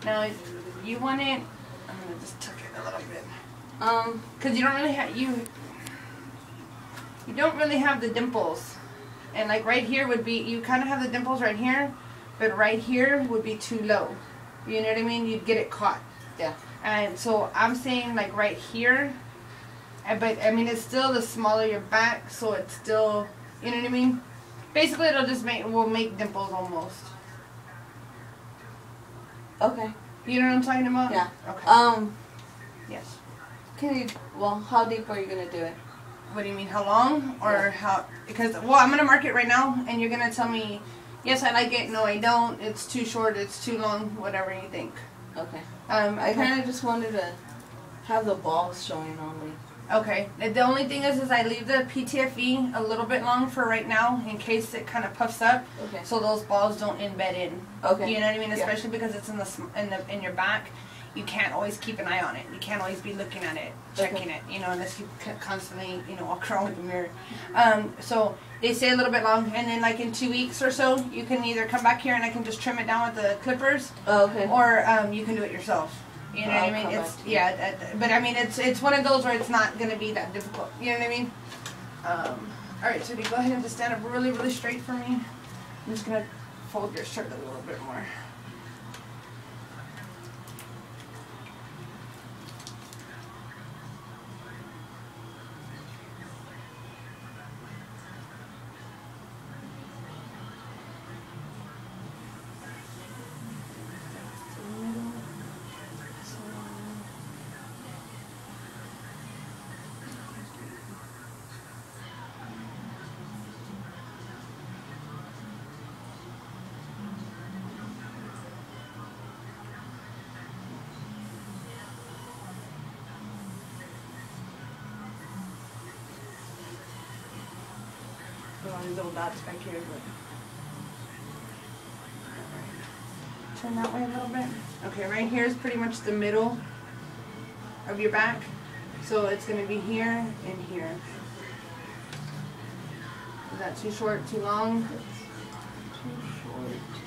Now, you want it. I'm gonna just tuck it a little bit. Cause you don't really have you don't really have the dimples, and like right here would be you kind of have the dimples right here, but right here would be too low. You know what I mean? You'd get it caught. Yeah. And so I'm saying like right here, but I mean it's still the smaller your back, so it's still, you know what I mean? Basically, it'll just will make dimples almost. Okay. You know what I'm talking about? Yeah. Okay. Yes. Can you? Well, how deep are you gonna do it? What do you mean? How long or how? Because I'm gonna mark it right now, and you're gonna tell me, yes, I like it. No, I don't. It's too short. It's too long. Whatever you think. Okay. I kind of just wanted to have the balls showing only. Okay. The only thing is I leave the PTFE a little bit long for right now in case it kind of puffs up. Okay. So those balls don't embed in. Okay. You know what I mean? Especially because it's in your back. You can't always keep an eye on it. You can't always be looking at it, checking it. You know, unless you constantly walk around with the mirror. So they stay a little bit long, and then like in 2 weeks or so, you can either come back here and I can just trim it down with the clippers. Oh, okay. Or you can do it yourself. You know what I mean? It's but I mean it's one of those where it's not gonna be that difficult. You know what I mean? All right, so you go ahead and just stand up really, really straight for me. I'm just gonna fold your shirt a little bit more. All these little dots back here, but turn that way a little bit. Okay, right here is pretty much the middle of your back, so it's going to be here and here. Is that too short, too long?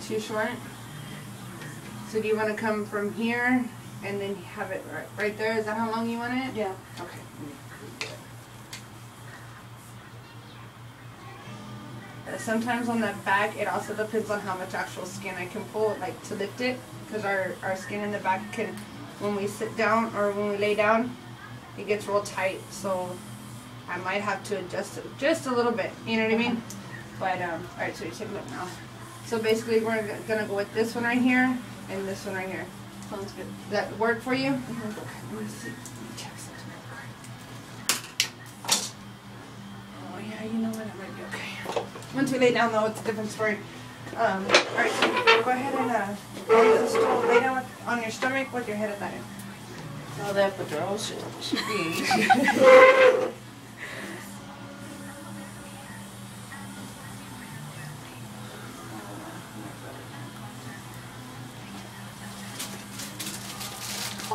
Too short. So do you want to come from here and then have it right there? Is that how long you want it? Yeah. Okay. Sometimes on the back, it also depends on how much actual skin I can pull, like to lift it, because our skin in the back can, when we sit down or when we lay down, it gets real tight. So I might have to adjust it just a little bit. You know what I mean? But all right, so you take a look now. So basically, we're gonna go with this one right here and this one right here. Sounds good. Does that work for you? Mm-hmm. Okay. Let me see. Let me check something. Oh yeah, you know what? It might be okay. Once we lay down, though, it's a different story. All right, so go ahead and go to the stool. Lay down on your stomach with your head at that end. Oh, that patrol should be easy.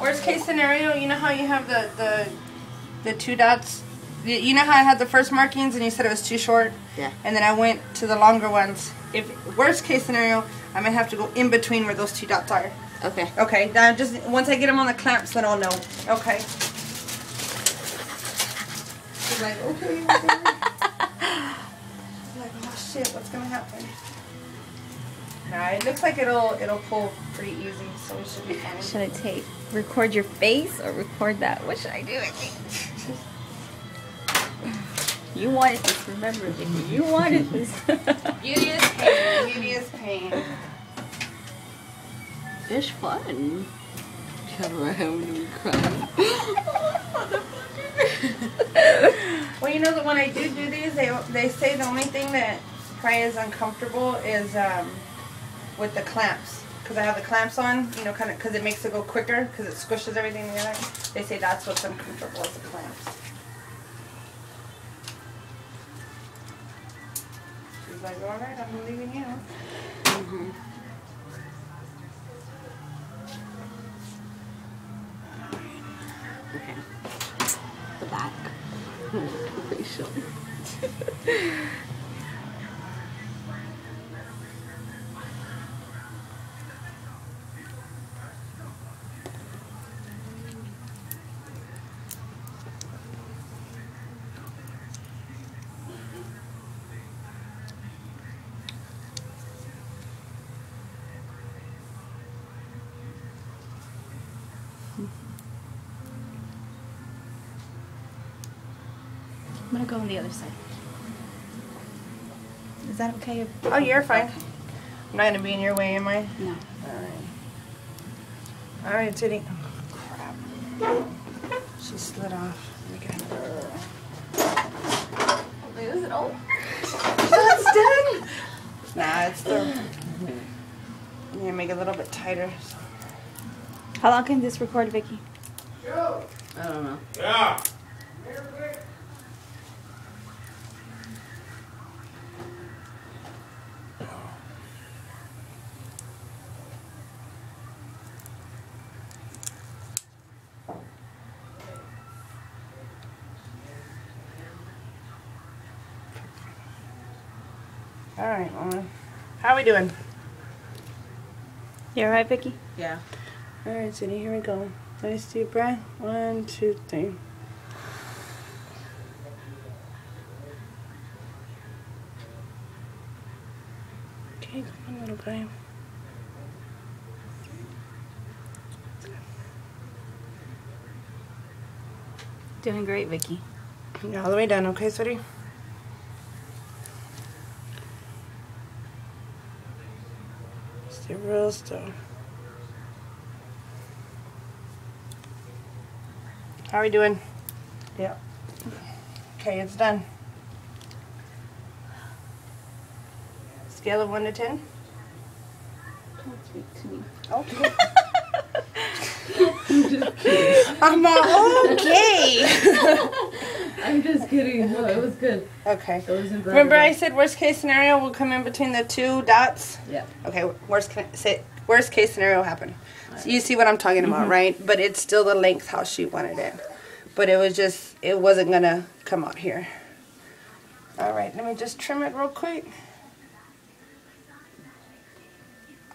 Worst case scenario, you know how you have the two dots? You know how I had the first markings and you said it was too short? Yeah. And then I went to the longer ones. If worst case scenario, I might have to go in between where those two dots are. Okay. Okay. Now just once I get them on the clamps, then I'll know. Okay. She's like, okay. She's like, oh shit, what's gonna happen? Nah, it looks like it'll pull pretty easy, so it should be fine. Should I record your face or record that? What should I do? You wanted this, remember, Vicky. You wanted this. Beauty is pain. Beauty is pain. It's fun. Camera having me crying. Well, you know that when I do these, they say the only thing that probably is uncomfortable is with the clamps. Because I have the clamps on, you know, kind of, because it makes it go quicker, because it squishes everything together. They say that's what's uncomfortable is the clamps. She's like, all right, I'm leaving you. Mm-hmm. Okay. The back. Facial. gonna go on the other side. Is that okay? Oh, you're fine. I'm not gonna be in your way, am I? No. All right, Titty. Oh, crap. She slid off. Let me get her. Wait, is it over? That's done. Nah, it's the. I'm gonna make it a little bit tighter. So. How long can this record, Vicky? I don't know. Yeah. All right, Mama. How are we doing? You alright, Vicky? Yeah. All right, Cindy, here we go. Nice deep breath. 1, 2, 3. Okay, come on, little guy. Doing great, Vicky. You're all the way done, okay, sweetie? Stay real still. How are we doing? Yeah. Okay, it's done. Scale of 1 to 10? Don't speak to me. Okay. I'm all okay. I'm just kidding. No, it was good. Okay. It was incredible. Remember I said worst case scenario will come in between the 2 dots? Yeah. Okay, worst case scenario happened. So you see what I'm talking about, right? But it's still the length how she wanted it. But it was just, it wasn't going to come out here. All right, let me just trim it real quick.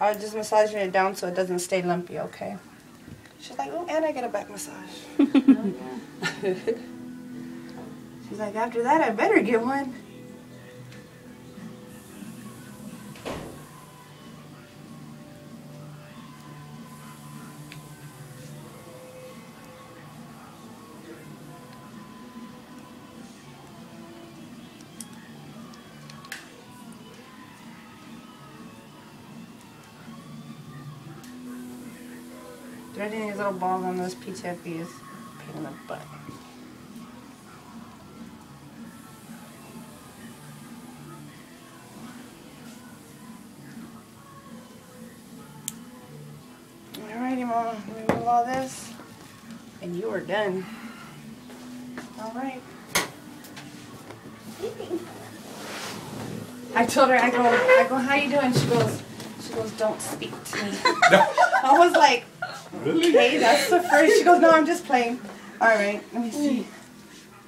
I was just massaging it down so it doesn't stay lumpy, okay? She's like, oh, and I get a back massage. She's like, after that, I better get one. Threading these little balls on those PTFE is a pain in the butt. Alrighty, Mama. Let me move all this. And you are done. Alright. I told her, I go, how you doing? She goes, don't speak to me. I was like, Really? hey, that's the first. She goes, no, I'm just playing. Alright, let me see.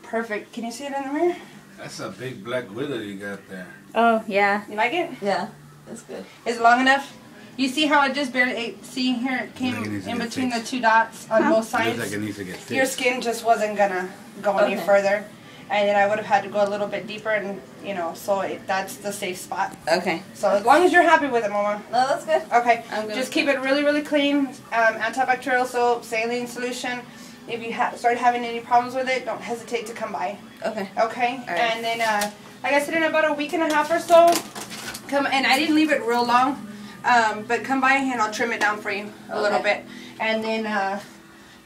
Perfect. Can you see it in the mirror? That's a big black widow you got there. Oh, yeah. You like it? Yeah. That's good. Is it long enough? You see how it just barely, see here it came Like it needs to in get between fixed. the 2 dots on both Looks sides? like it needs to get fixed. Your skin just wasn't gonna go any Okay. further. And then I would have had to go a little bit deeper and, you know, so that's the safe spot. Okay. So as long as you're happy with it, Mama. No, that's good. Okay, I'm good. just keep it really, really clean. Antibacterial soap, saline solution. If you start having any problems with it, don't hesitate to come by. Okay. Okay? All right. And then, like I said, in about a week and a half or so, come, and I didn't leave it real long, but come by and I'll trim it down for you a little Okay. bit. And then,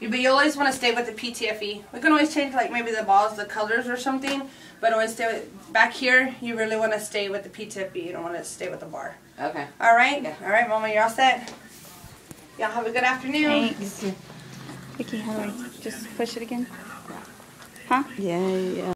but you always want to stay with the PTFE. We can always change, like, maybe the balls, the colors or something, but always stay with, back here, you really want to stay with the PTFE. You don't want to stay with the bar. Okay. All right? Yeah. All right, Mama, you're all set? Y'all have a good afternoon. Thanks. Vicky, how do I just push it again? Huh? Yeah.